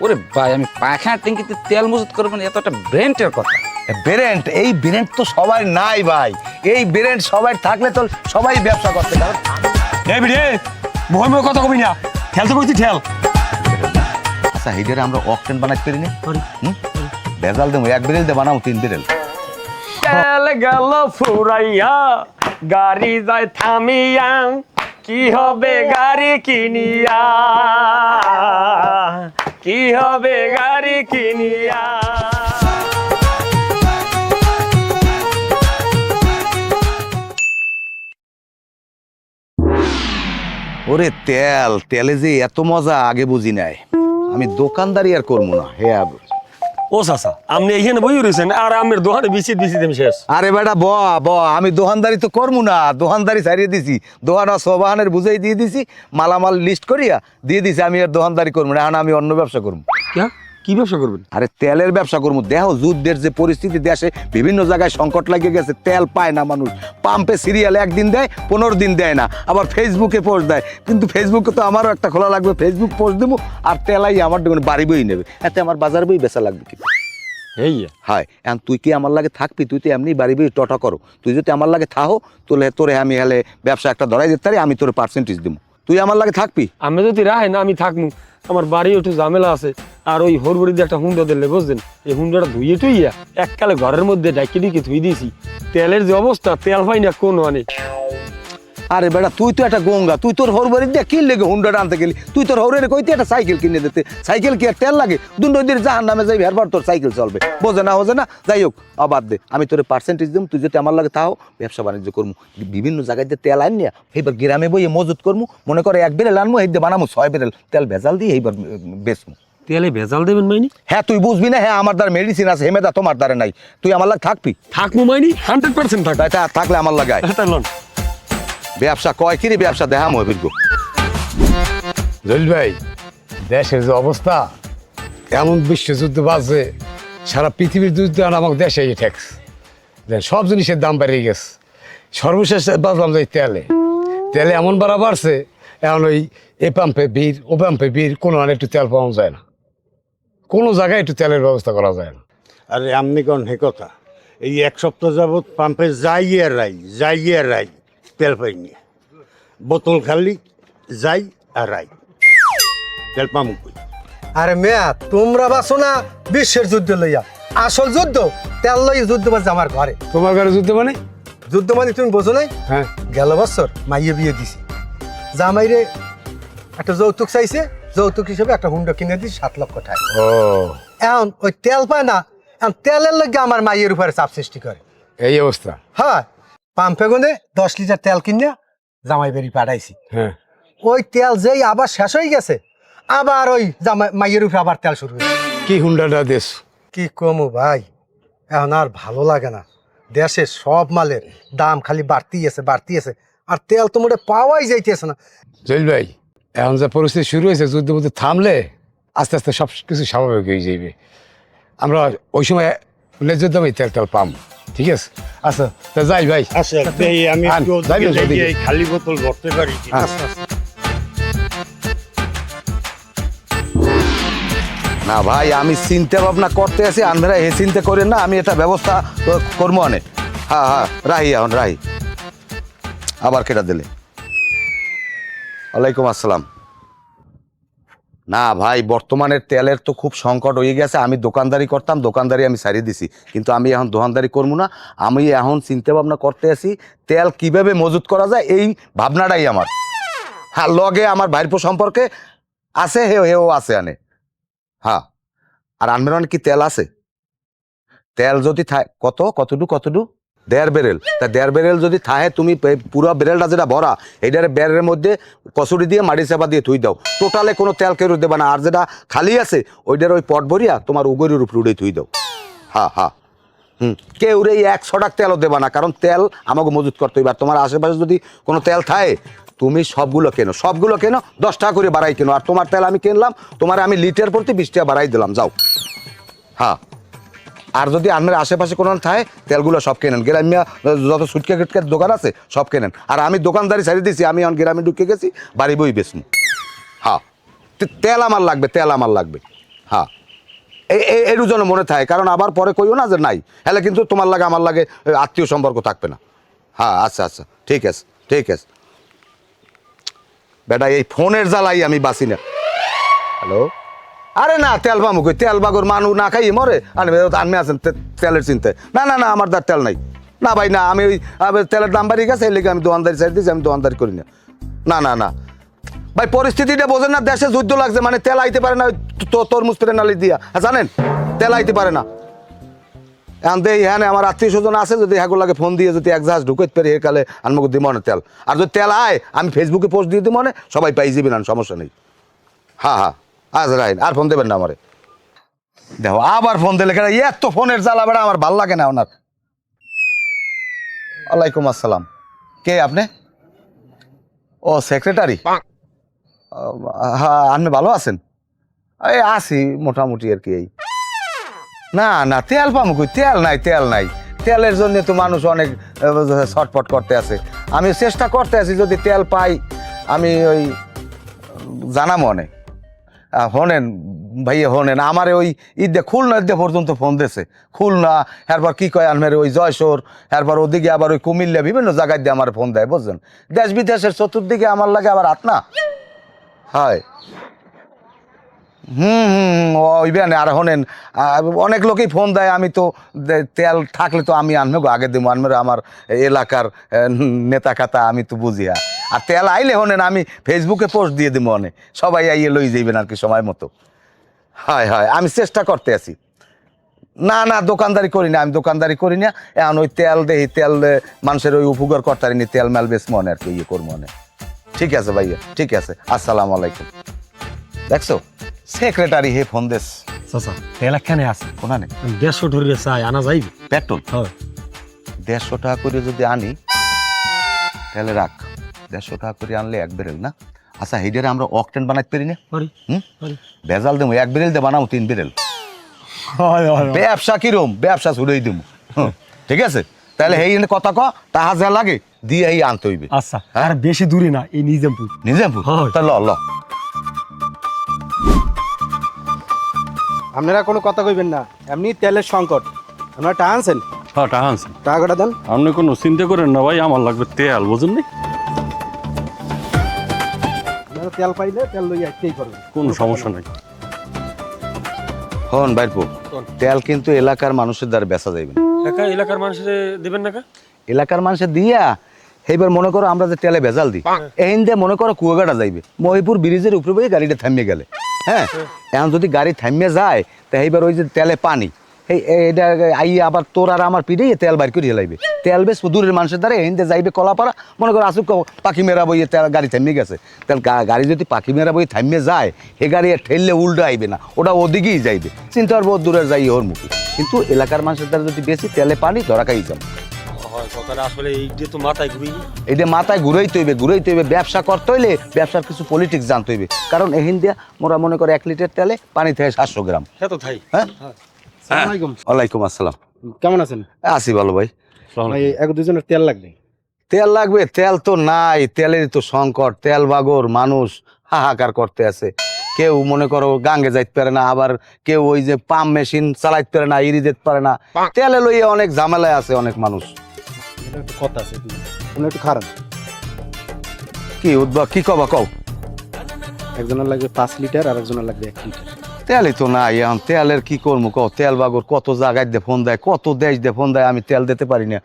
ওরে ভাই আমি পায়খানা ট্যাঙ্কিতে তেল মজুত করবো না, এত একটা ব্র্যান্ডের কথা। ব্র্যান্ড, এই ব্র্যান্ড তো সবাই নাই ভাই। এই ব্র্যান্ড সবাই থাকলে তো সবাই ব্যবসা করতে, কারণ এই বিরে মহময় কথা কবি না, ঠেল তো করছি ঠেল। আচ্ছা এইটারে আমরা অকটেন বানাইতে পারি না? বেজাল দেবো, 1 বেরেল দিয়ে বানাবো 3 বেরেল। তেল গেল ফুরাইয়া গাড়ি যায় থামিয়া, কি হবে গাড়ি কিনিয়া, কি হবে গাড়ি কিনিয়া। ওরে তেল, তেলে যে এত মজা আগে বুঝি নাই। আমি দোকানদারি আর করবো না। হ্যাঁ ও চাচা আপনি এখানে বই রয়েছেন আর আমের দোকানে বিচিত আমি শেষ। আরে বেটা ব ব আমি দোকানদারি তো করবো না, দোকানদারি ছাড়িয়ে দিছি। দোকান সবাহানের বুঝাই দিয়ে দিছি, মালামাল লিস্ট করিয়া দিয়ে দিছি। আমি আর দোকানদারি করবো না, এখন আমি অন্য ব্যবসা করবো। কি ব্যবসা করবেন? আরে তেলের ব্যবসা করবো। দেখো যুদ্ধের যে পরিস্থিতি, দেশে বিভিন্ন জায়গায় সংকট লাগিয়ে গেছে, তেল পায় না মানুষ। পাম্পে সিরিয়াল 1 দিন দেয়, 15 দিন দেয় না, আবার ফেসবুকে পোস্ট দেয়। কিন্তু ফেসবুকে তো আমারও একটা খোলা লাগবে, ফেসবুক পোস্ট দেবো আর তেলাই আমার দোকানে বাড়ি বই নেবে, এতে আমার বাজার বই বেচা লাগবে কি? এই হায়, এখন তুই কি আমার লাগে থাকবি? তুই তো এমনি বাড়ি বই টটা করো। তুই যদি আমার লাগে থাকো তোরে আমি হেলে ব্যবসা একটা ধরাই দিতে পারি, আমি তোর পার্সেন্টেজ দেবো। তুই আমার লাগে থাকবি? আমি যদি রাহে না আমি থাকবো, আমার বাড়ি একটু ঝামেলা আছে। আর ওই হরবড়ি দিয়ে একটা হুন্ডা দিলে বুঝলেন, এই হুন্ডাটা ধুইয়ে টুইয়া এককালে ঘরের মধ্যে ডাকি ডিকে ধুই দিয়েছি। তেলের যে অবস্থা, তেল পাই না কোনো আনে। আরে বেটা তুই তো একটা গঙ্গা, তুই তোর হর বাড়ি দিয়ে কিনলে হুন্ডাটা আনতে গেলি। তুই তোর হরের কইতে একটা সাইকেল কিনে দিতে। সাইকেল কি আর তেল লাগে? দুটো দিন জাহান নামে যাই, হেরবার তোর সাইকেল চলবে। বোঝে না। যাই হোক আবার দে, আমি তোর পার্সেন্টেজ দিব। তুই যদি আমার লাগে তাও ব্যবসা বাণিজ্য করবো, বিভিন্ন জায়গায় যে তেল আন নিয়া এইবার গ্রামে বইয়ে মজুত করবো। মনে করে 1 বেরেল আনবো, এই দিয়ে বানাবো 6 বেরেল তেল, ভেজাল দিয়ে এইবার বেচবো। তেলে ভেজাল দেবেন মাইনি? হ্যাঁ তুই বুঝবি না। হ্যাঁ আমার দ্বারা মেডিসিন আছে, হেমেদা তোমার দ্বারা নাই। তুই আমার লাগে থাকবি? থাকবো মাইনি 100% থাক। তাই থাকলে আমার লাগায় ব্যবসা কয় কিরি ব্যবসা দেখাম হইব। জলিল ভাই, দেশের যে অবস্থা, এমন বিশ্বযুদ্ধ বাজছে, সারা পৃথিবীর যুদ্ধ আর আমাকে দেশে ট্যাক্স সব জিনিসের দাম বেড়ে গেছে। সর্বশেষ বাজলাম যে তেলে এমন বাড়া বাড়ছে, এখন ওই এ পাম্পে ভিড়, ও পাম্পে ভিড়, কোনো মানে একটু তেল পাওয়া যায় না, কোনো জায়গায় একটু তেলের ব্যবস্থা করা যায় না। আরে আমনি কোন হে কথা, এই 1 সপ্তাহ যাবৎ পাম্পে যাই আর রাই তেল পাইনি। বোতল খালি যাই আর রাই, তেল পামু কই? আরে মেয়া, তোমরা বাসো না বিশ্বের যুদ্ধ লইয়া। আসল যুদ্ধ তেল লই যুদ্ধ বাজে আমার ঘরে। তোমার ঘরে যুদ্ধ মানে? যুদ্ধ মানে তুমি বোঝো নাই? হ্যাঁ, গেল বছর মাইয়ে বিয়ে দিছি। জামাইরে একটা যৌতুক চাইছে, যৌতুক হিসেবে একটা হুন্ডা কিনে দিই 7 লক্ষ টাকা। ও এখন ওই তেল পায় না, এখন তেলের লগে আমার মাইয়ের উপরে চাপ সৃষ্টি করে। এই অবস্থা? হ্যাঁ, পাম্পে গুনে 10 লিটার তেল কিনে জামাই বেরি পাঠাইছি। হ্যাঁ, ওই তেল যেই আবার শেষ হয়ে গেছে, আবার ওই জামাই মাইয়ের উপরে আবার তেল শুরু হয়েছে। কি হুন্ডাটা দেশ? কি কমু ভাই, এখন আর ভালো লাগে না। দেশের সব মালের দাম খালি বাড়তেই আছে, আর তেল তো মোটে পাওয়াই যাইতেছে না। জলিল ভাই, এখন যে পরিস্থিতি শুরু হয়েছে, যুদ্ধ বুদ্ধ থামলে আস্তে আস্তে সব কিছু স্বাভাবিক হয়ে যাবে। আমরা ওই সময় ন্যায্য দামে তেল পাম, ঠিক আছে? আচ্ছা তা যাই ভাই। আচ্ছা আমি আন, একটু যাইবেন ওদিকে ওদিকে। যাই, এই খালি বোতল ভরতে পারি কি? না ভাই, আমি চিন্তা ভাবনা করতে আছি, আপনারা এ চিন্তা করেন না। আমি এটা ব্যবস্থা করবো অনেক। হ্যাঁ রাহি, এখন রাহি। আবার কেটা দিলে? ওয়ালাইকুম আসসালাম। না ভাই, বর্তমানের তেলের তো খুব সংকট হয়ে গেছে। আমি দোকানদারি করতাম, দোকানদারি আমি ছাড়িয়ে দিছি, কিন্তু আমি এখন দোকানদারি করবো না। আমি এখন চিন্তা ভাবনা করতে আছি তেল কিভাবে মজুত করা যায়, এই ভাবনাটাই আমার। হ্যাঁ, লগে আমার ভাইপো সম্পর্কে আছে, হেও আছে আনে। হ্যাঁ, আর আনবেন কি তেল আছে? তেল যদি কতটুকু 1.5 বেরেল। তা 1.5 বেরেল যদি থাকে, তুমি পুরো বেরেলটা যেটা ভরা, এইটার বেরেলের মধ্যে কচুরি দিয়ে মাটি চাপা দিয়ে থুই দাও। টোটালে কোনো তেল কেউ দেবা না। আর যেটা খালি আছে ওইটার ওই পট ভরিয়া তোমার উগরের উপরে উড়ে থুই দাও। হ্যাঁ কেউ রে 100 টাকা তেলও দেবা না, কারণ তেল আমাকে মজুত করতে হইবে। আর তোমার আশেপাশে যদি কোনো তেল থাকে, তুমি সবগুলো কেনো 10 টাকা করে বাড়াই কেনো। আর তোমার তেল আমি কিনলাম, তোমার আমি লিটার প্রতি 20 টাকা বাড়াই দিলাম, যাও। হ্যাঁ, আর যদি আপনার আশেপাশে কোনো থাকে, তেলগুলো সব কেনেন। গ্রামে যত সুটকা কুটকার দোকান আছে সব কেনেন। আর আমি দোকানদারি ছাড়িয়ে দিয়েছি, আমি এখন গ্রামে ঢুকে গেছি, বাড়ি বই বেচমু। হ্যাঁ, তেল আমার লাগবে। হ্যাঁ এরও যেন মনে থাকে, কারণ আবার পরে কইও না যে নাই, হলে কিন্তু তোমার লাগে আমার লাগে আত্মীয় সম্পর্ক থাকবে না। হ্যাঁ আচ্ছা আচ্ছা ঠিক আছে ঠিক আছে। বেটা এই ফোনের জ্বালাই আমি বাঁচি না। হ্যালো, আরে না তেল পামু কই, তেল বাগর মানুষ না খাইয়ে মরে, আনমে আছেন তেলের চিনতে? না না না আমার দ্বার তেল নাই। না ভাই না, আমি ওই তেলের দাম বাড়িয়ে গেছে, এই লেগে আমি দোকানদারি চাই দিয়েছি, আমি দোকানদারি করি না। না না না ভাই, পরিস্থিতিটা বোঝেন না, দেশে যুদ্ধ লাগছে, মানে তেল আইতে পারে না তরমুজ পেরে নালি দিয়া, জানেন তেল আইতে পারে না। এখন দেই হ্যাঁ আমার আত্মীয় স্বজন আছে, যদি হ্যাঁ লাগে ফোন দিয়ে যদি এক জাহাজ ঢুকতে পারে এর কালে আনমুখ দিব মনে তেল, আর যদি তেল আয় আমি ফেসবুকে পোস্ট দিয়ে দিব মনে, সবাই পাই যাবেন, না সমস্যা নেই। হ্যাঁ হ্যাঁ আচ্ছা রাইন, আর ফোন দেবেন না আমারে। দেখো আবার ফোন দিলে কেন, এত ফোনের জ্বালা বেড়া আমার ভাল লাগে না ওনার। ওয়ালাইকুম আসসালাম, কে আপনি? ও সেক্রেটারি। হ্যাঁ আপনি ভালো আছেন? এই আছি মোটামুটি আর কি। এই না না তেল পামু কই, তেল নাই তেল নাই, তেলের জন্য তো মানুষ অনেক ছটফট করতে আছে। আমি চেষ্টা করতে আছি, যদি তেল পাই আমি ওই জানা মনে। শোনেন ভাইয়া শোনেন, আমার ওই ঈদে খুলনা ঈদে পর্যন্ত ফোন দিয়েছে, খুলনা এরপর কি কয় আনমের ওই জয়সোর, এরপর ওদিকে আবার ওই কুমিল্লা, বিভিন্ন জায়গায় দিয়ে আমার ফোন দেয়, বুঝছেন? দেশ বিদেশের চতুর্দিকে আমার লাগে আবার হাত না হয়। ওইবেন। আর শোনেন অনেক লোকেই ফোন দেয়, আমি তো তেল থাকলে তো আমি আনবো আগে দেবো, আনবে আমার এলাকার নেতা খাতা আমি তো বুঝি। আর তেল আইলে শোনেন আমি ফেসবুকে পোস্ট দিয়ে দিব, অনেক সবাই আইয়ে লই যাইবেন আর কি সময় মতো। হয় হয় আমি চেষ্টা করতে আছি। না না দোকানদারি করি না, আমি দোকানদারি করি না। এখন ওই তেল দেই, তেল মানুষের ওই উপকার করতারিনি, তেল মেল বেশ মনে আর কি ইয়ে করবো মনে। ঠিক আছে ভাইয়া ঠিক আছে, আসসালামু আলাইকুম। দেখছো সেক্রেটারি হে ফোন দেশ। চাচা তেল একখানে আছে, কোনা নেই 150 ধরে চাই আনা যাইবে? পেট্রোল হয় 150 টাকা করে যদি আনি তাহলে রাখ, 150 টাকা করে আনলে এক বেরেল না। আচ্ছা হেডের আমরা অকটেন বানাইতে পারি না? পারি হুম ভেজাল দেবো, এক বেরেল দিয়ে বানাবো 3 বেরেল। হয় হয় ব্যবসা কিরম, ব্যবসা ছুড়েই দেবো। ঠিক আছে তাহলে এই কথা ক, তাহা যা লাগে দিয়ে এই আনতে হইবে। আচ্ছা আর বেশি দূরে না, এই নিজামপুর। নিজামপুর? হয়। তা ল ল। আপনারা কোনো কথা কইবেন না, এমনি তেলের সংকট, আপনারা টাকা আনছেন? হ্যাঁ টাকা আনছি। টাকা কটা দেন। আপনি কোনো চিন্তা করেন না ভাই, আমার লাগবে তেল, বুঝেন নি? আপনারা তেল পাইলে তেল লইয়া আসতেই করবেন, কোনো সমস্যা নাই। হন বাইরপো, তেল কিন্তু এলাকার মানুষের দ্বারা বেচা যাইবে না। টাকা এলাকার মানুষের দেবেন না? এলাকার মানুষের দিয়া এইবার মনে করো আমরা যে তেলে ভেজাল দিই, এই দিয়ে মনে করো কুয়াকাটা যাইবে, মহিপুর ব্রিজের উপরে বই গাড়িটা থামিয়ে গেলে, হ্যাঁ এখন যদি গাড়ি থামিয়ে যায় তা এইবার ওই যে তেলে পানি এইটা আই আবার তোর আর আমার পিঠে তেল বাইর করে হেলাইবে, তেল বেশ দূরের মানুষের দ্বারা হিন্দে যাইবে কলাপাড়া, মনে করো আসুক পাখি মেরা বইয়ে তেল গাড়ি থামিয়ে গেছে, তেল গাড়ি যদি পাখি মেরা বই থামিয়ে যায় এই গাড়ি ঠেললে উল্টো আইবে না, ওটা ওদিকেই যাইবে, চিন্তা আর বহুত দূরের যাই ওর মুখে। কিন্তু এলাকার মানুষের দ্বারা যদি বেশি তেলে পানি ধরা খাই যাবে, আসলে এইটা তো মাথায় ঘুরি, এইটা মাথায় ঘুরাইতে হইবে। ব্যবসা করতে হইলে ব্যবসার কিছু পলিটিক্স জানতে হইবে, কারণ এহিন দিয়া মোরা মনে করে 1 লিটার তেলে পানি থেকে 700 গ্রাম। হ্যাঁ তো ভাই। হ্যাঁ আসসালামু আলাইকুম। ওয়ালাইকুম আসসালাম। কেমন আছেন? আছি ভালো ভাই। ভাই এক দুজনের তেল লাগবে। তেল লাগবে? তেল তো নাই, তেলের তো সংকট, তেল বাগর মানুষ হাহাকার করতে আছে। কেউ মনে করো গাঙ্গে যাইতে পারে না, আবার কেউ ওই যে পাম্প মেশিন চালাইতে পারে না, ইরি যেতে পারে না, তেলে লইয়ে অনেক ঝামেলায় আছে অনেক মানুষ। এটা একটা কথা আছে, শুনে একটু খারাপ। কি উদ্ভব, কি কবা কও? একজনের লাগবে 5 লিটার আর একজনের লাগবে 1 লিটার। তেলই তো নাই, এখন তেলের কি করবো কও? তেল বাগর কত জায়গায় দিয়ে ফোন দেয়, কত দেশ দিয়ে ফোন দেয়, আমি তেল দিতে পারি না।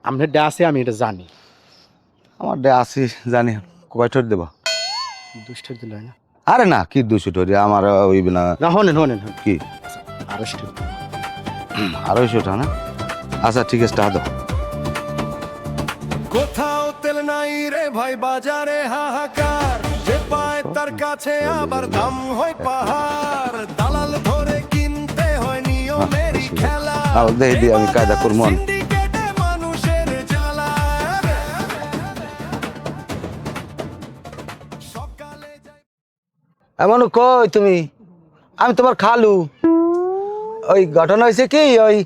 আপনার ডে আছে আমি এটা জানি, আমার ডে আছি জানি, কয়টার দেবা? 200 দিলে হয় না? আরে না কি 200 টাকা আমার হইবে না। না হনেন হনেন কি 250 250 টাকা না? আচ্ছা ঠিক আছে টাকা দাও। কোথাও তেল নাই রে ভাই, বাজারে হাহাকার, যে পায় তার কাছে আবার দাম হয় পাহাড়, দালাল ধরে কিনতে হয় নিয়মেরই খেলা, দেখি দিয়ে আমি কায়দা করবো। সিন্ডিকেটে মানুষের জ্বালা। সকালে যাই এমন কই তুমি, আমি তোমার খালু। ওই ঘটনা হয়েছে কি, ওই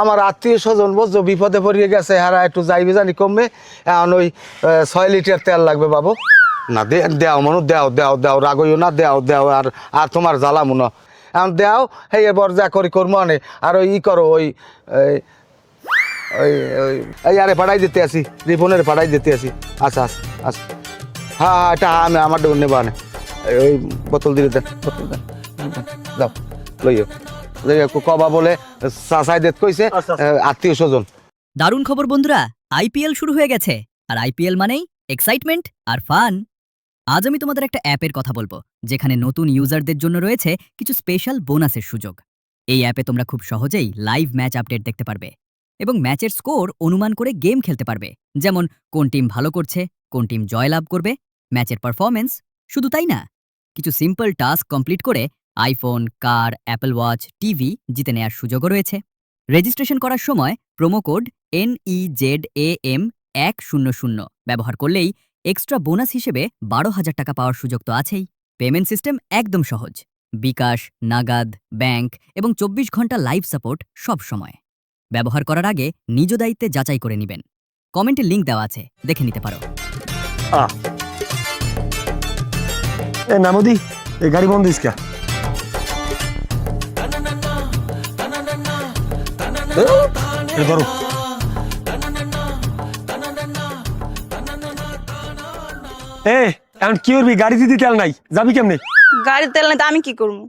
আমার আত্মীয় স্বজন বুঝছো বিপদে পড়িয়ে গেছে, হারা একটু যাইবে জানি কমবে, এখন ওই 6 লিটার তেল লাগবে বাবু। না দেও মনু দেও রাগইও না দেও আর তোমার জ্বালা মনো এখন দেও হেই এবার যা করি করবো আনে আর ওই ই করো ওই এই আরে পাঠাই দিতে আসি রিপনের পাঠাই দিতে আসি আচ্ছা হ্যাঁ এটা আমি আমার ডোর নেবো আনে ওই বোতল দিলে বোতল দাও লইও কবা বলে চাচাই দেত কইছে আত্মীয় স্বজন। দারুণ খবর বন্ধুরা, আইপিএল শুরু হয়ে গেছে। আর আইপিএল মানেই এক্সাইটমেন্ট আর ফান। আজ আমি তোমাদের একটা অ্যাপের কথা বলবো, যেখানে নতুন ইউজারদের জন্য রয়েছে কিছু স্পেশাল বোনাসের সুযোগ। এই অ্যাপে তোমরা খুব সহজেই লাইভ ম্যাচ আপডেট দেখতে পারবে এবং ম্যাচের স্কোর অনুমান করে গেম খেলতে পারবে, যেমন কোন টিম ভালো করছে, কোন টিম জয়লাভ করবে, ম্যাচের পারফরমেন্স। শুধু তাই না, কিছু সিম্পল টাস্ক কমপ্লিট করে আইফোন, কার, অ্যাপল ওয়াচ, টিভি জিতে নেওয়ার সুযোগও রয়েছে। রেজিস্ট্রেশন করার সময় প্রোমো কোড NEZAM100 ব্যবহার করলেই এক্সট্রা বোনাস হিসেবে 12,000 টাকা পাওয়ার সুযোগ তো আছেই। পেমেন্ট সিস্টেম একদম সহজ, বিকাশ, নাগাদ, ব্যাংক এবং 24 ঘন্টা লাইভ সাপোর্ট সব সময়। ব্যবহার করার আগে নিজ দায়িত্বে যাচাই করে নেবেন। কমেন্টে লিংক দেওয়া আছে, দেখে নিতে পারো। এ নামদি, এই গাড়ি বন্ধ ইসকা। ধরো এখন কি করবি? গাড়ি দিতে তেল নাই, যাবি কেমনে? গাড়ির তেল নাই তো আমি কি করবো?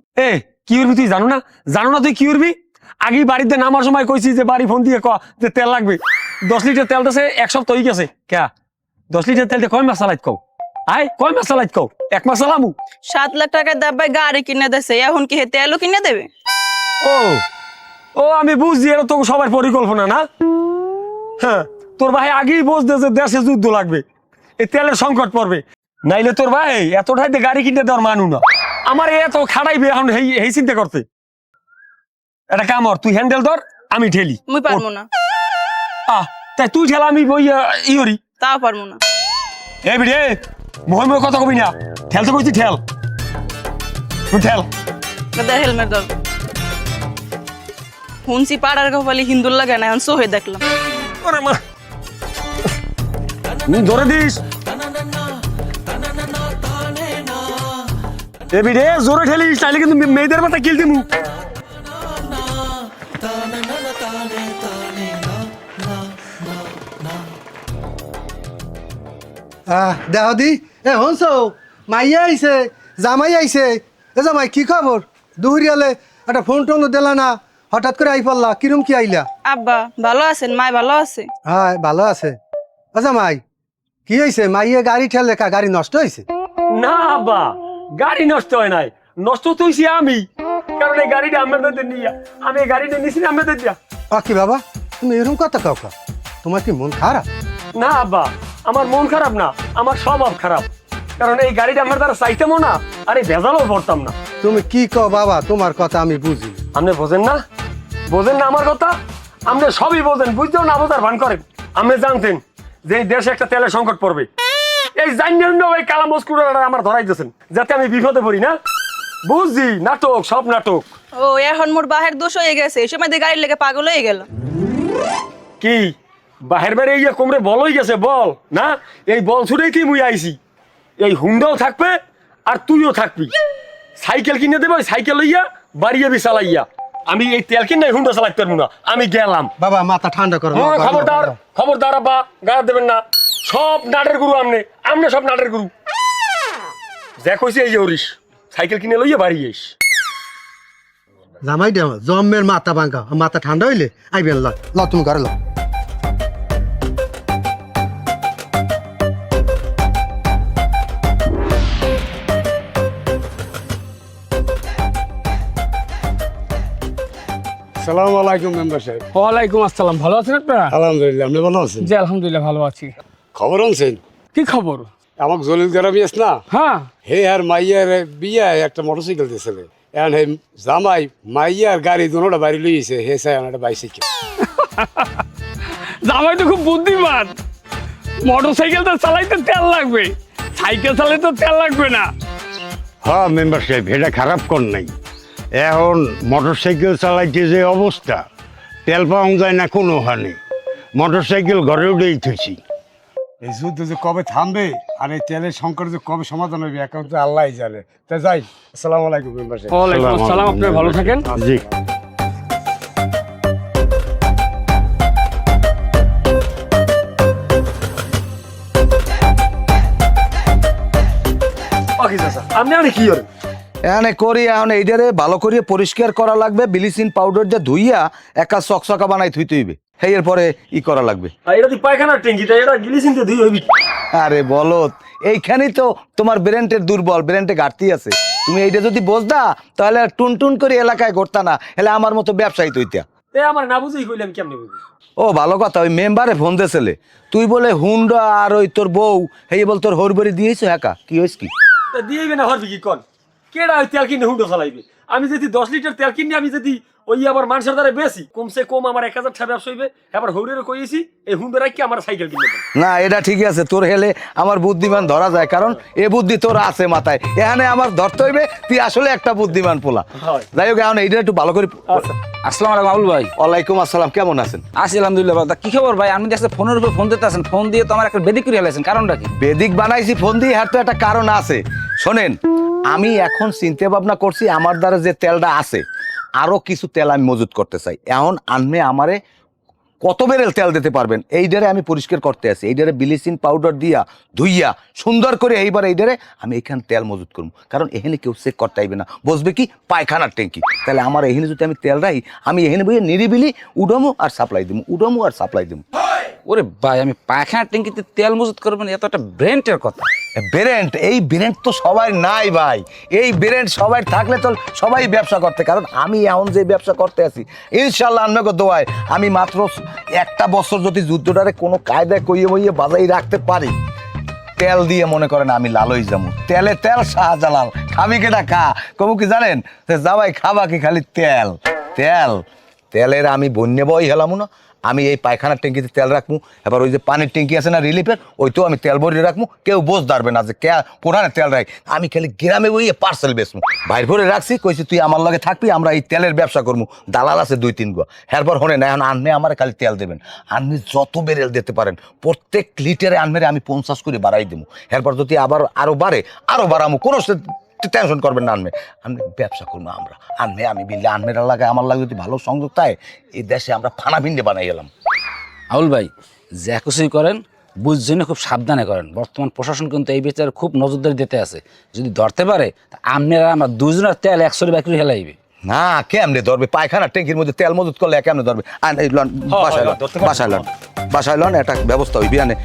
কি করবি তুই জানো না তুই কি করবি? আগেই বাড়িতে নামার সময় কইছি যে বাড়ি ফোন দিয়ে যে তেল লাগবে। 10 লিটার তেল আছে, এক সপ্তাহ হয়ে গেছে। কে 10 লিটার তেলটা কয় মাস চালাইত কও? কয় মাস চালাইত কও? 1 মাস চালামু। 7 লাখ টাকায় দাবাই গাড়ি কিনে দেছে, এখন কি হে তেলও কিনে দেবে? ও আমি বুঝছি, এটা তো সবার পরিকল্পনা না? হ্যাঁ, তোর ভাই আগেই বুঝতে যে দেশে যুদ্ধ লাগবে, এই তেলের সংকট পড়বে। নাইলে তোর ভাই এতটাইতে গাড়ি কিনে দেওয়ার মানু না। আমার এত খাড়াইবে এখন এই চিন্তা করতে। এটা কামর, তুই হ্যান্ডেল ধর, আমি ঠেলি। মুই পারবো না। তাই তুই ঠেলা, আমি ইহরি। তাও পারবো না। বিড়ে মোহ কথা কবি না, ঠেল তো কইছি, ঠেল তুই ঠেল। হেলমেট ধর। হুনসি পাড়ার কপালি হিন্দুর লাগে না, এখন সোহে দেখলাম। ওরে মা, ধরে দিস। বিড়ে জোরে ঠেলিস, তাইলে কিন্তু মেয়েদের মাথা কিল দিমু। দেহ দি হনস মাইয়া আইছে, জামাই আইছে। জামাই কি খবর? দুহরিয়ালে একটা ফোন টোন দিলা না, হঠাৎ করে আই পড়লা, কিরম কি আইলা? আব্বা ভালো আছেন? মাই ভালো আছে? হ্যাঁ ভালো আছে। জামাই কি হয়েছে? মাইয়ে গাড়ি ঠেলে গাড়ি নষ্ট হয়েছে? না আব্বা, গাড়ি নষ্ট হয় নাই, নষ্ট তো হইছি আমি। কারণ এই গাড়িটা আমাদের নিয়া, আমি এই গাড়িটা নিছি না আমাদের দিয়া। কি বাবা, তুমি এরকম কথা কাউ? তোমার কি মন খারাপ? না আব্বা, আমার মন খারাপ না, আমার স্বভাব খারাপ। কারণ এই গাড়িটা আমার দ্বারা চাইতামও না, আর এই ভেজালও পড়তাম না। তুমি কি কও বাবা? তোমার কথা আমি বুঝি। আপনি বোঝেন না আমার কথা? আপনি সবই বোঝেন, বুঝতেও না বোঝার ভান করেন। আপনি জানতেন যে এই দেশে একটা তেলের সংকট পড়বে, এই জান্য ওই কালা মস্কুরাটা আমার ধরাই দিয়েছেন যাতে আমি বিপদে পড়ি না। বুঝছি, নাটক, সব নাটক। এখন মোর বাহের দোষ হয়ে গেছে, এই সময় গাড়ির লেগে পাগল হয়ে গেল। কি বাহের বাইরে ইয়ে কোমরে বল হয়ে গেছে? বল না, এই বল ছুটেই কি মুই আইছি। এই হুন্ডাও থাকবে আর তুইও থাকবি। সাইকেল কিনে দেবে, ওই সাইকেল লইয়া বাড়ি যাবি চালাইয়া। আমি এই তেল কিনে হুন্ডা চালাইতে পারবো না, আমি গেলাম। বাবা মাথা ঠান্ডা করো। খবরদার আব্বা, গায়ে দেবেন না। সব নাটের গুরু আমনে সব নাটের গুরু। যা কইছি এই যে হরিস, সাইকেল কিনে লইয়া বাড়ি যাইস। জামাই দেওয়া জম্মের মাথা ভাঙ্গা, মাথা ঠান্ডা হইলে আইবেন। ল তুমি ঘরে ল। আসসালামু আলাইকুম মেম্বার সাহেব। ওয়ালাইকুম আসসালাম। ভালো আছেন আপনারা? আলহামদুলিল্লাহ, আপনি ভালো আছেন? জি আলহামদুলিল্লাহ ভালো আছি। খবর আনছেন? কি খবর? আমাকে জলিল গ্রামে আস না, হ্যাঁ হে আর মাইয়ার বিয়া একটা মোটরসাইকেল দিয়েছিল। এখন হে জামাই মাইয়ার গাড়ি দুটোটা বাড়ি লইছে, হে চাই একটা বাইসাইকেল। জামাই তো খুব বুদ্ধিমান। মোটরসাইকেল তো চালাইতে তেল লাগবে, সাইকেল চালাইতে তেল লাগবে না। হ্যাঁ মেম্বার সাহেব, এটা খারাপ কর নাই। এখন মোটরসাইকেল চালাইতে যে অবস্থা, তেল পাওয়া যায় না কোনো হানি। মোটরসাইকেল ঘরে উঠেই থুইছি। এই যুদ্ধ যে কবে থামবে আর এই তেলের সংকট যে কবে সমাধান হবে এখন তো আল্লাহই জানে। তা যাই, আসসালামু আলাইকুম মেম্বার সাহেব। ওয়ালাইকুম আসসালাম, আপনি ভালো থাকেন। জি ওকে চাচা, আপনি আনে কি করেন? এখানে করি এখন এইটারে ভালো করে পরিষ্কার করা লাগবে, ব্লিচিং পাউডার দিয়ে ধুইয়া একা চকচকা বানাই থুইতে হইবে, এরপরে ই করা লাগবে। আর এটা তুই পায়খানার ট্যাঙ্কিটা, এটা গ্লিসিন দিয়ে ধুই হইবি। আরে বলত, এইখানেই তো তোমার ব্রেনটের দুর্বল, ব্রেনটে ঘাটতি আছে। তুমি এইটা যদি বোঝদা তাহলে আর টুনটুন করে এলাকায় ঘুরতা না, হলে আমার মতো ব্যবসায়ী তৈতা। এ আমার না বুঝেই কইলাম, কেমনে বুঝি? ও ভালো কথা, ওই মেম্বারে ফোন দিয়েছিলে, তুই বলে হুন্ডা আর ওই তোর বউ বল তোর হরবরি দিয়েছো একা, কি হয়েছে কি? তা দিয়েইবে না হরবি কি কন? কেডা ওই তেল কিনে হুন্ডো চালাইবে? আমি যদি 10 লিটার তেল কিনে আমি যদি ওই আবার মানুষের দ্বারা বেশি, কমসে কম আমার 1000 টাকা ব্যবসা হইবে। এবার হৌরেরও কইছি এই হুন্ডো রাখি আমার সাইকেল কিনে দেন। না এটা ঠিকই আছে, তোর হেলে আমার বুদ্ধিমান ধরা যায়, কারণ এ বুদ্ধি তোর আছে মাথায়, এখানে আমার ধরতে হইবে তুই আসলে একটা বুদ্ধিমান পোলা। যাই হোক এখন এইটা একটু ভালো করে। আসসালামু আলাইকুম আবুল ভাই। ওয়ালাইকুম আসসালাম, কেমন আছেন? আছি আলহামদুলিল্লাহ। তা কি খবর ভাই? আপনি দেখছেন ফোনের উপর ফোন দিতে আছেন, ফোন দিয়ে তো আমার একটা বেদিক করে হেলাইছেন, কারণটা কি? বেদিক বানাইছি ফোন দিয়ে, হ্যাঁ তো একটা কারণ আছে। শোনেন, আমি এখন চিন্তা ভাবনা করছি আমার দ্বারা যে তেলটা আছে আরো কিছু তেল আমি মজুত করতে চাই। এখন আনমে আমারে কত বেরেল তেল দিতে পারবেন এইটারে আমি পরিষ্কার করতে আছি। এইটারে ব্লিচিং পাউডার দিয়া ধুইয়া সুন্দর করে এইবার এইটারে আমি এখানে তেল মজুত করবো, কারণ এখানে কেউ চেক করতে আইবে না, বুঝবে কি পায়খানার ট্যাঙ্কি। তাহলে আমার এখানে যদি আমি তেল রাখি, আমি এখানে বইয়ে নিরিবিলি উডমো আর সাপ্লাই দিব, উডমো আর সাপ্লাই দিব। ওরে ভাই, আমি পায়খানার ট্যাঙ্কিতে তেল মজুত করবেন, এত একটা ব্রেন্টের কথা। ব্রেন্ট, এই ব্রেন্ট তো সবাই নাই ভাই, এই ব্রেন্ট সবাই থাকলে তো সবাই ব্যবসা করতে। কারণ আমি এখন যে ব্যবসা করতে আছি ইনশাল্লাহ আপনাকে দোয়ায় আমি মাত্র একটা বছর যদি যুদ্ধটারে কোনো কায়দায় কইয়ে বইয়ে বাজাই রাখতে পারি, তেল দিয়ে মনে করেন আমি লালই যাবো। তেলে তেল শাহজালাল, খাবি কেটা খা, কমু কি জানেন? যাবাই খাবা কি খালি তেল তেল, তেলের আমি বন্যে বই হেলাম না। আমি এই পায়খানার ট্যাঙ্কিতে তেল রাখবো, এবার ওই যে পানির ট্যাঙ্কি আছে না রিলিফের, ওইতেও আমি তেল ভরিয়ে রাখবো, কেউ বোঝ ধরবে না যে কে কোরআনে তেল রাখ। আমি খালি গ্রামে বইয়ে পার্সেল বেচবো, বাইর ভরে রাখছি, কইছি তুই আমার লগে থাকবি, আমরা এই তেলের ব্যবসা করবো। দালাল আছে 2-3 গো, এরপর হনে না এখন আনমে আমার খালি তেল দেবেন। আনমে যত বেরেল দিতে পারেন প্রত্যেক লিটারে আনমেরে আমি 50 করে বাড়াই দেবো। এরপর যদি আবার আরো বাড়ে আরো বাড়াবো, কোনো টেনশন করবেন না। আনমে আমি ব্যবসা করবো আমরা, আনমে আমি বিললে আনমের লাগে আমার লাগে যদি ভালো সংযোগ থাকে, এই দেশে আমরা ফানা ভিন্ডে বানাই গেলাম। আবুল ভাই, যা কিছুই করেন বুঝছেন, খুব সাবধানে করেন। বর্তমান প্রশাসন কিন্তু এই বিচারে খুব নজরদারি দিতে আছে, যদি ধরতে পারে আপনারা আমরা দুজনের তেল 100 বাকি হেলাইবে। না কেমনে ধরবে? পায়খানার ট্যাঙ্কির মধ্যে তেল মজুত করলে কেমনে ধরবে? বাসায় লন একটা ব্যবস্থা হইবি। আনে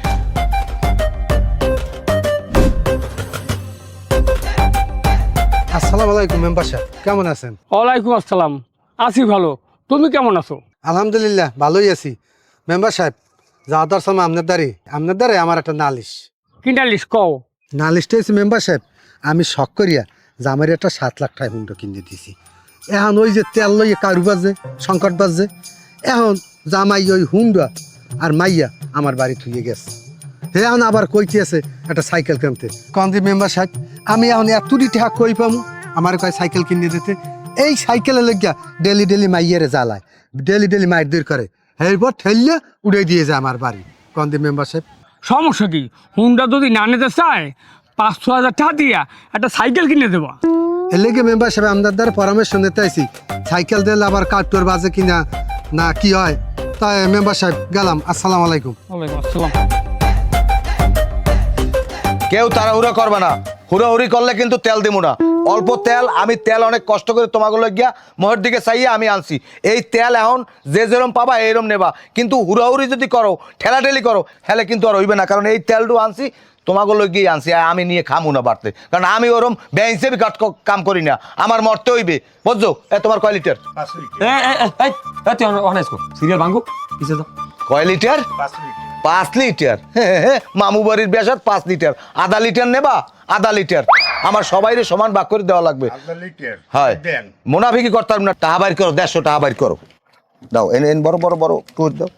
আসসালামু আলাইকুম মেম্বার সাহেব, কেমন আছেন? ওয়ালাইকুম আসসালাম, আছি ভালো। তুমি কেমন আছো? আলহামদুলিল্লাহ ভালোই আছি। মেম্বার সাহেব, যাওয়ার সময় আপনার দ্বারে আমার একটা নালিশ। কিনা লিস্ট কও। নালিশটা হয়েছে মেম্বার সাহেব, আমি শখ করিয়া জামার একটা 7 লাখ টাকা হুন্ডো কিনে দিয়েছি। এখন ওই যে তেল লইয়ে কারু বাজে, সংকট বাজে, এখন জামাই ওই হুন্ডা আর মাইয়া আমার বাড়ি থুয়ে গেছে। এখন আবার কইতে আছে একটা সাইকেল কিনতে। কন্দি মেম্বার সাহেব, আমি এখন এতটি টাকা কই পামু আমার কয় সাইকেল কিনে দিতে? এই সাইকেলে লেগিয়া ডেলি মাইয়ারে জ্বালায়, ডেলি মাইর দূর করে, এরপর ঠেললে উড়ে দিয়ে যায় আমার বাড়ি। কন্দি মেম্বার সাহেব, সমস্যা কি? হুন্ডা যদি না নিতে চায় 500,000 টাকা দিয়া একটা সাইকেল কিনে দেবা। এর লেগে মেম্বার সাহেব আমাদের দ্বারা পরামর্শ নিতে আইছি, সাইকেল দিলে আবার কাটটোর বাজে কিনা না কি হয়। তাই মেম্বার সাহেব গেলাম, আসসালামু আলাইকুম। ওয়ালাইকুম আসসালাম। কেউ তাড়াহুড়া করবে না, হুড়াহুড়ি করলে কিন্তু তেল দিব না। অল্প তেল, আমি তেল অনেক কষ্ট করে তোমাগুলো গিয়া মোহর দিকে চাইয়ে আমি আনছি। এই তেল এখন যে যেরম পাবা এইরম নেবা, কিন্তু হুড়াহুড়ি যদি করো, ঠেলাঠেলি করো, হেলে কিন্তু আর হইবে না। কারণ এই তেলটু আনছি তোমাগুলো গিয়ে আনছি, আমি নিয়ে খামু না বাড়তে, কারণ আমি ওরম বেঞ্চে কাম করি না, আমার মরতে হইবে, বুঝছো? তোমার কয় লিটার? সিরিয়াল ভাঙ্গো কিসে তো কয় লিটার? 5 লিটার। মামু বাড়ির বেসাত 5 লিটার। আধা লিটার নেবা? আধা লিটার। আমার সবাইরে সমান ভাগ করে দেওয়া লাগবে। হয় মুনাফিকি করতে পারবো না। টাকা বাইর করো, 150 টাকা বাইর করো, দাও। এন বড় বড় বড় টুর দাও।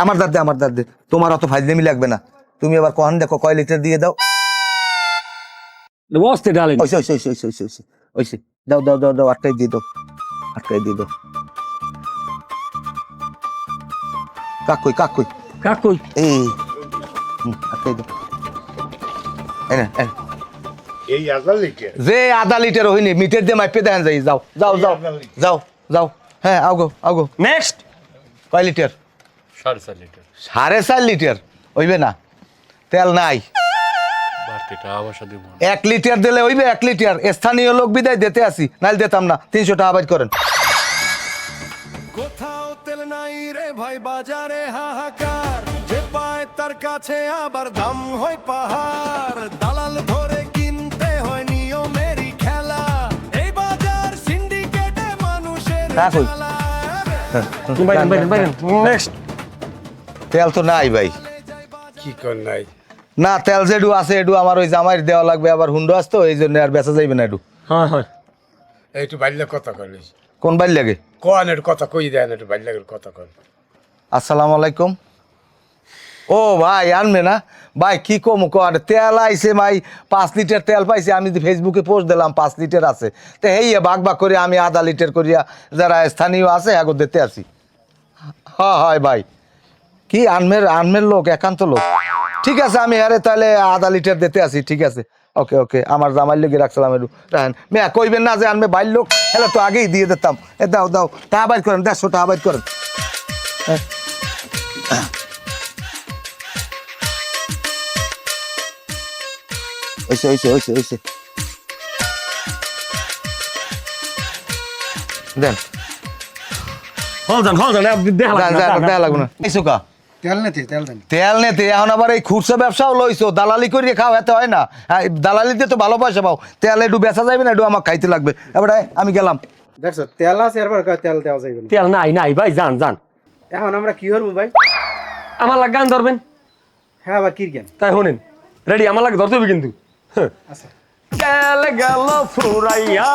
আমার দাদে তোমার অত ফাইজলামি লাগবে না। তুমি আবার কখন দেখো কয় লিটার দিয়ে দাও। বসতে ডালেন। ওইসে দাও, আটকাই দিয়ে দাও। কাকুই কাকুই এই আটকাই দাও। এই না, এই না। এই 1000 লিটার যে আধা লিটার হইনি মিটার দিয়ে মাইপে দেন যাই যাও যাও যাও যাও যাও হ্যাঁ আগো আগো নেক্সট কয় লিটার 4.5 লিটার 4.5 লিটার হইবে না তেল নাই বাড়তি টাকা পয়সা দিব 1 লিটার দিলে হইবে 1 লিটার স্থানীয় লোক বিদায় দিতে আসি নাইলে দিতাম না 300 টাকা বাইর করেন কোথাও তেল নাই রে ভাই বাজারে হাহাকার যে পায় তার কাছে আবার দাম হয় পাহাড় দালাল ধরে কিনতে হয় নিয়মেরই খেলা এই বাজার সিন্ডিকেটে মানুষের রাখ ওই। জ্বালা। নেক্সট তেল তো নাই ভাই কি কর নাই না তেল যেডু আছে এডু আমার ওই জামাইয়ের দেওয়া লাগবে আবার হুন্ডো আসতো এই জন্য আর বেচা যাইবে না এডু হ্যাঁ হ্যাঁ একটু বাড়লে কথা কর কোন বাড়ি লাগে কন একটু কথা কই দেন একটু বাড়লে কথা কর আসসালামু আলাইকুম ও ভাই আনবে না ভাই কি কম কর তেল আইছে ভাই 5 লিটার তেল পাইছে আমি ফেসবুকে পোস্ট দিলাম 5 লিটার আছে তো হেই ভাগ ভাগ করে আমি আধা লিটার করিয়া যারা স্থানীয় আছে এগো দিতে আসি হ্যাঁ হয় ভাই কি আনমের লোক একান্ত লোক ঠিক আছে আমি আরে তাহলে আধা লিটার দিতে আসি ঠিক আছে ওকে ওকে আমার জামাই লেগে রাখছিলাম একটু রাখেন মেয়া কইবেন না যে আনবে বাইর লোক হলে তো আগেই দিয়ে দিতাম এ দাও দাও টাকা বাইর করেন 150 টাকা বাইর করেন ওইসে দেন হল যান দেখা লাগবে না এইসো কা তেল নেতে তেল দেন তেল নেতে এখন আবার এই খুচরা ব্যবসাও লইছো দালালি করিয়ে খাও এতে হয় না হ্যাঁ, দালালিতে তো ভালো পয়সা পাও তেল একটু বেচা যাবে না একটু আমার খাইতে লাগবে এবারে আমি গেলাম দেখছো তেল আছে এরপর তেল দেওয়া যাইবে না তেল নাই নাই ভাই যান যান এখন আমরা কি করবো ভাই আমার লাগ গান ধরবেন হ্যাঁ আবার কি জ্ঞান তাই শোনেন রেডি আমার লাগে ধরতে হবে কিন্তু আচ্ছা তেল গেল ফুরাইয়া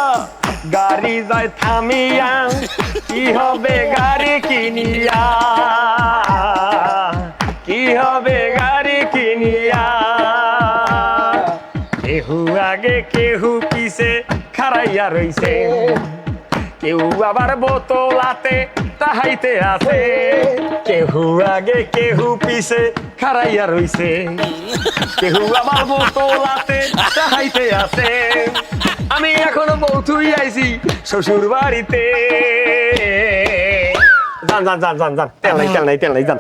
গাড়ি যায় থামিয়া কি হবে গাড়ি কিনিয়া কি হবে গাড়ি কিনিয়া কেহু আগে কেহু পিছে খারাইয়া রইছে কেউ আবার বোতলাতে তাহাইতে আছে কেহু আগে কেহু পিছে খারাইয়া রইছে কেহু আবার বোতলাতে তাহাইতে আছে আমি এখনো বউথুই আইছি শ্বশুর বাড়িতে যান যান যান যান যান তেল নাই তেল নাই তেল নাই যান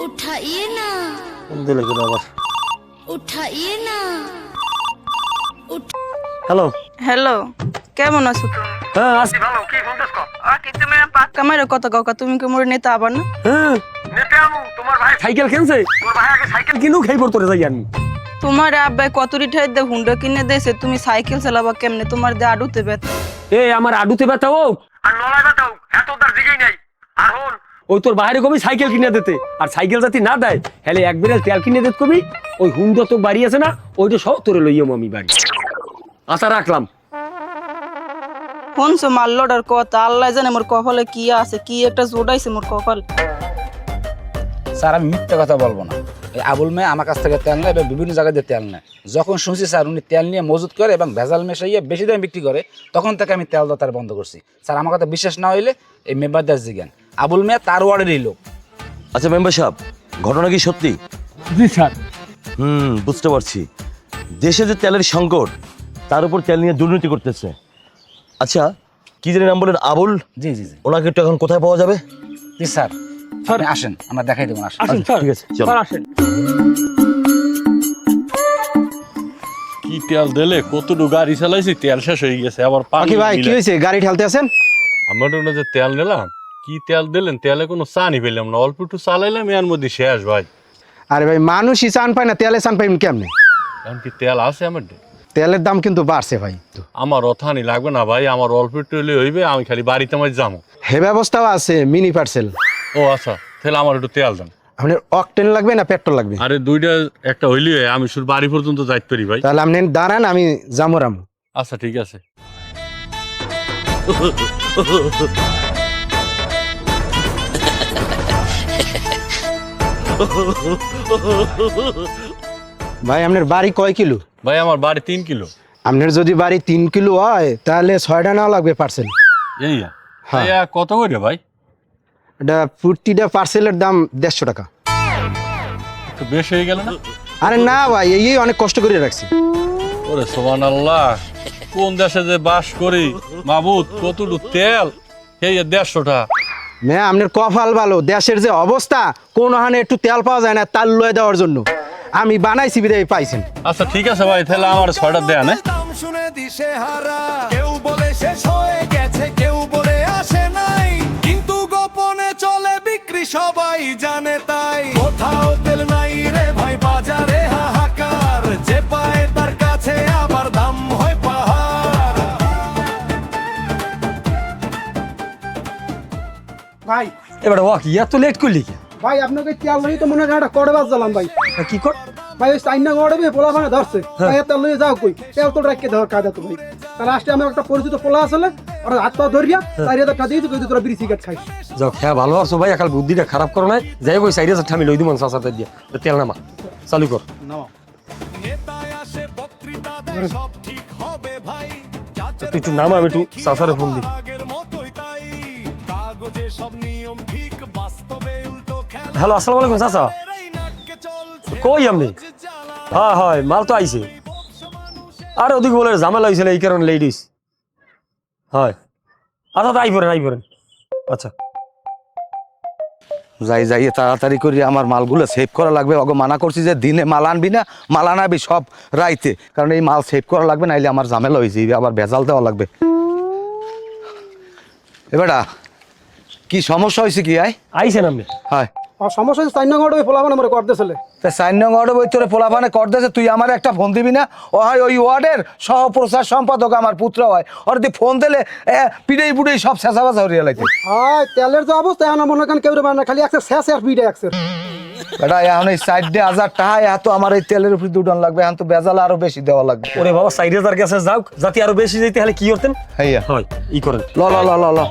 उठाइए ना দিলে গেল আবার उठाइए ना হ্যালো হ্যালো কেমন আছো তুমি হ্যাঁ আসি কিন্তু ম্যাডাম পাক্কা মারো কত কাকা তুমি কি মোর নেতা আবার না হ্যাঁ নেতে আমু তোমার ভাই সাইকেল কিনছে তোর ভাই আগে সাইকেল কিনু খাই পড়তে যাই আমি তোমার আব্বা কত রিঠাই দে হুন্ডা কিনে দেছে তুমি সাইকেল চালাবা কেমনে তোমার দে আডুতে ব্যথা এই আমার আডুতে ব্যথা হোক আর নলায় ব্যথা হোক এত তার দিকেই নাই আর হন ওই তোর বাইরে কবি সাইকেল কিনে দিতে আর সাইকেল যদি না দেয় হেলে এক বেরেল তেল কিনে দিতে কবি ওই হুন্ডা তো বাড়ি আছে না ওইটা সব তোরে লইয়াম আমি বাড়ি আশা রাখলাম শুনছো মাল্লডার কথা আল্লাহ জানে মোর কপালে কি আছে কি একটা জোড়াইছে মোর কপাল স্যার আমি মিথ্যা কথা বলবো না এই আবুল মেয়ে আমার কাছ থেকে তেল নেয় এবং বিভিন্ন জায়গায় দিয়ে তেল নেয় যখন শুনছি স্যার উনি তেল নিয়ে মজুত করে এবং ভেজাল মেশাইয়ে বেশি দামে বিক্রি করে তখন থেকে আমি তেল দেওয়া তার বন্ধ করছি স্যার আমার কথা বিশ্বাস না হইলে এই মেম্বারদার জিজ্ঞান আবুল মেয়ে তার ওয়ার্ডেরই লোক আচ্ছা মেম্বার সাহেব ঘটনা কি সত্যি জি স্যার বুঝতে পারছি দেশে যে তেলের সংকট তার উপর তেল নিয়ে দুর্নীতি করতেছে আচ্ছা কি জানি নাম বলেন আবুল জি জি জি ওনাকে একটু এখন কোথায় পাওয়া যাবে জি স্যার আপনি আসেন আমরা দেখাই দেবো আসেন আসেন স্যার ঠিক আছে চলো স্যার আসেন কি তেল দিলে কতটুকু গাড়ি চালাইছি তেল শেষ হয়ে গেছে আবার পাখি ভাই কি হয়েছে গাড়ি ঠেলতে আছেন আমার ওটা যে তেল নিলাম কি তেল দিলেন তেলে কোনো চানি পেলাম না অল্প একটু চালাইলাম এর মধ্যে শেষ ভাই আরে ভাই মানুষই চান পায় না তেলে চান পাইবেন কেমনে এখন কি তেল আছে আমার তেলের দাম কিন্তু বাড়ছে ভাই আমার অথানি লাগবে না ভাই আমার অল্প একটু হলে হইবে আমি খালি বাড়িতে আমার যাবো হে ব্যবস্থাও আছে মিনি পার্সেল ও আচ্ছা তাহলে আমার একটু তেল দেন আপনার অকটেন লাগবে না পেট্রোল লাগবে আরে দুইটা একটা হইলি আমি শুধু বাড়ি পর্যন্ত যাইতে পারি ভাই তাহলে আপনি দাঁড়ান আমি জামরাম আচ্ছা ঠিক আছে ভাই আপনার বাড়ি কয় কিলো ভাই আমার বাড়ি 3 কিলো আপনার যদি বাড়ি 3 কিলো হয় তাহলে 6টা নাও লাগবে পার্সেল এই কত করে ভাই? এটা প্রতিটা পার্সেলের দাম 150 টাকা। একটু বেশ হয়ে গেল না? আরে না ভাই, এই অনেক কষ্ট করে রাখছি। ওরে সুবহানাল্লাহ, কোন দেশে যে বাস করি মাবুদ, কতটুকু তেল এই 150 টাকা। মেয়ে আপনার কপাল ভালো, দেশের যে অবস্থা কোন হানে একটু তেল পাওয়া যায় না, তার লয়ে দেওয়ার জন্য আমি বানাইছি বিদায় পাইছেন। আচ্ছা ঠিক আছে ভাই, তাহলে আমার 6টা দেন। দাম শুনে দিশে হারা, কেউ বলে শেষ হয়ে গেছে, কেউ বলে আসে নাই, কিন্তু গোপনে চলে বিক্রি, সবাই জানে তাই। কোথাও তেল নাই রে ভাই, বাজারে হাহাকার, যে পায় তার কাছে আবার দাম হয় পাহাড়। ভাই এবার ও কি এত লেট করলি কি? ভাই আপনাকে তেল লই তো মনে হয় একটা কড়ে বাজ জ্বালাম ভাই। কি কর ভাই ওই চাইনা গড়বে পোলা মানে ধরছে, ভাই তেল লই যাও কই, তেল তো রাখকে ধর কাজা তো ভাই। তার লাস্টে আমার একটা পরিচিত পোলা আসলে, ওরা হাত পা ধরিয়া 4000 টাকা দিয়ে কই তোরা বিড়ি সিগারেট খাইস। যাও খেয়া ভালো আছো ভাই, একাল বুদ্ধিটা খারাপ করো নাই, যাই কই 4000 ঠামি লই দিমন চাচাতে দিয়া তেল নামা চালু কর। নেতায় আসে বক্তৃতা দেয়, সব ঠিক হবে ভাই, তুই একটু নামা, আমি একটু চাচারে ফোন দিই। আগের মতোই তাই, কাগজে সব নিয়ম ঠিক, বাস্তবে উল্টো খেলা। হ্যালো, আসসালামু আলাইকুম চাচা। কই আপনি? হ্যাঁ হয়, মাল তো আইছে। আর ওদিকে বলে ঝামেলা হয়েছিল, এই কারণে লেডিস হয়। আচ্ছা আই পড়েন। আচ্ছা যাই তাড়াতাড়ি করে আমার মালগুলো সেভ করা লাগবে। ওকে মানা করছি যে দিনে মাল আনবি না, মাল আনাবি সব রাইতে, কারণ এই মাল সেভ করা লাগবে, নাইলে আমার ঝামেলা হয়েছে, আবার ভেজাল দেওয়া লাগবে। এবারটা কি সমস্যা হয়েছে কি আইছেন আপনি? হয় সমস্যা হচ্ছে চাইনা গড়বে পোলা মানে আমার করতে চলে। তা 4 নং ওয়ার্ডে বই তোরে পোলাপানে কর দিয়েছে, তুই আমার একটা ফোন দিবি না? ও হয় ওই ওয়ার্ডের সহপ্রচার সম্পাদক, আমার পুত্র হয়, ওর তুই ফোন দিলে পিড়েই পুড়েই সব শেষা বাজা হরিয়া লাগবে। হয় তেলের যে অবস্থা এখন মনে করেন কেউ মানে খালি একটা শেষ আর পিঠে একসের। বেটা এখন এই 4,000 টাকা এত আমার এই তেলের উপর দুটান লাগবে, এখন তো বেজাল আরো বেশি দেওয়া লাগবে। ওরে বাবা 4000 গেছে, যাও যাতে আরো বেশি যেতে হলে কি করতেন? হ্যাঁ হয় ই করেন। ল ল ল ল ল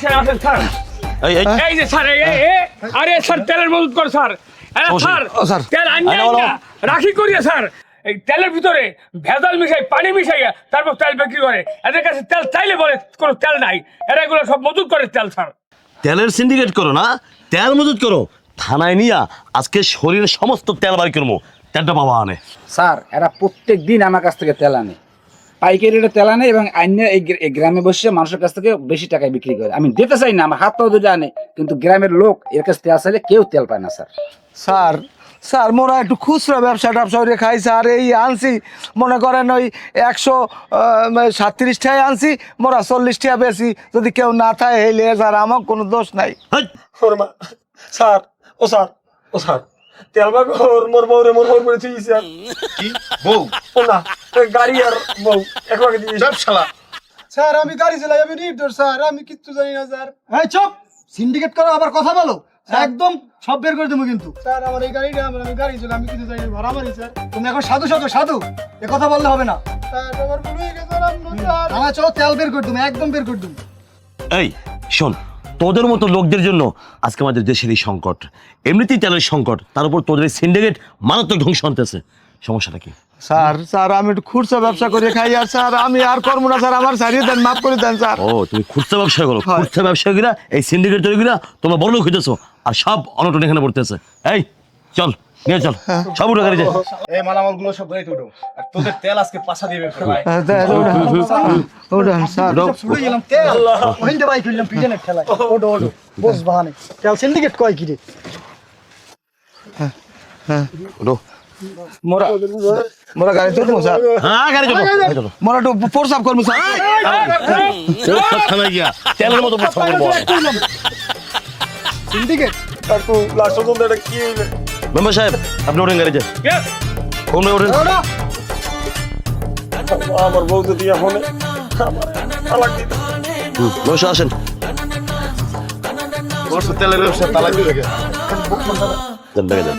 স্যার আসেন স্যার। এই যে স্যার, আরে স্যার তেলের মজুত কর স্যার। স্যার তেল আনিয়ে রাখি করিয়ে স্যার, এই তেলের ভিতরে ভেজাল মিশাই, পানি মিশাইয়া তারপর তেল বিক্রি করে। এদের কাছে তেল চাইলে বলে কোনো তেল নাই, এরা এগুলো সব মজুত করে তেল স্যার। তেলের সিন্ডিকেট করো না, তেল মজুত করো, থানায় নিয়া আজকে শরীরের সমস্ত তেল বাড়ি করবো, তেলটা বাবা আনে। স্যার এরা প্রত্যেক দিন আমার কাছ থেকে তেল আনে, পাইকারি রেটে তেল আনে, এবং আইনে এই গ্রামে বসে মানুষের কাছ থেকে বেশি টাকায় বিক্রি করে। আমি দিতে চাই না, আমার হাত পাও দুটো আনে, কিন্তু গ্রামের লোক এর কাছ থেকে আসলে কেউ তেল পায় না স্যার। স্যার মোরা একটু খুচরা ব্যবসা করে খাই স্যার। এই আনছি মনে করেন ওই 137 টাকায় আনছি, মোরা 40 টাকা বেশি, যদি কেউ না থাকে হেলে স্যার আমার কোনো দোষ নাই। স্যার ও স্যার তেল বাগর মোর বউ করে দিয়েছি স্যার। কি বউ? ও না, গাড়ি আর বউ একবারে দিয়েছি। সব শালা স্যার আমি গাড়ি চালাই, আমি নির্দোষ স্যার, আমি কিচ্ছু জানি না স্যার। হ্যাঁ চুপ, সিন্ডিকেট করো আবার কথা বলো, একদম সব বের করে দেবো কিন্তু। স্যার আমার এই গাড়িটা, আমি গাড়ি চালাই, আমি কিছু জানি না, ভাড়া মারি স্যার। তুমি এখন সাধু এ কথা বললে হবে না স্যার, আমার ভুল হয়ে গেছে স্যার। আমার চলো তেল বের করে দেবো, একদম বের করে দেবো। এই শোন, তোদের মতো লোকদের জন্য আজকে আমাদের দেশের এই সংকট, এমনিতেই তেলের সংকট, তার উপর তোদের এই সিন্ডিকেট মারাত্মক ধ্বংস আনতেছে। সমস্যাটা কি? স্যার আমি একটু খুচরা ব্যবসা করে খাই, আর স্যার আমি আর করবো না স্যার, আমার ছাড়িয়ে দেন, মাফ করে দেন স্যার। ও তুমি খুচরা ব্যবসা করো? খুচরা ব্যবসায়ীরা এই সিন্ডিকেট তৈরিরা তোমরা বড় লোক হইতেছো, আর সব অনটন এখানে পড়তেছে। এই চল নিয়ে চল, সব উঠে গাড়ি যায়। এই মালামালগুলো সব গাড়িতে উঠো, আর তোদের তেল আজকে পাশা দিবে ভাই। ছুড়ে গেলাম তেল, ওহিন্দে বাইক ফেললাম পিছনে ঠেলায়। ওডো বস বাহানে তেল সিন্ডিকেট কয় কি রে? মোরা গাড়ি চলবো স্যার। হ্যাঁ গাড়ি চলো, মোরা একটু প্রসাব করবো স্যার। থানায় গিয়া তেলের মতো প্রস্তাব করবো। সিন্ডিকেট লাস্ট পর্যন্ত এটা কি হইলে? মেম্বার সাহেব আপনি ওঠেন গাড়িতে, কোন ওঠেন। আমার বউ তো দিয়া ফোনে তালাক দিতে। নমস্কার, আসেন। তেলের ব্যবসা তালাক দিবে। যান, দেখে যান।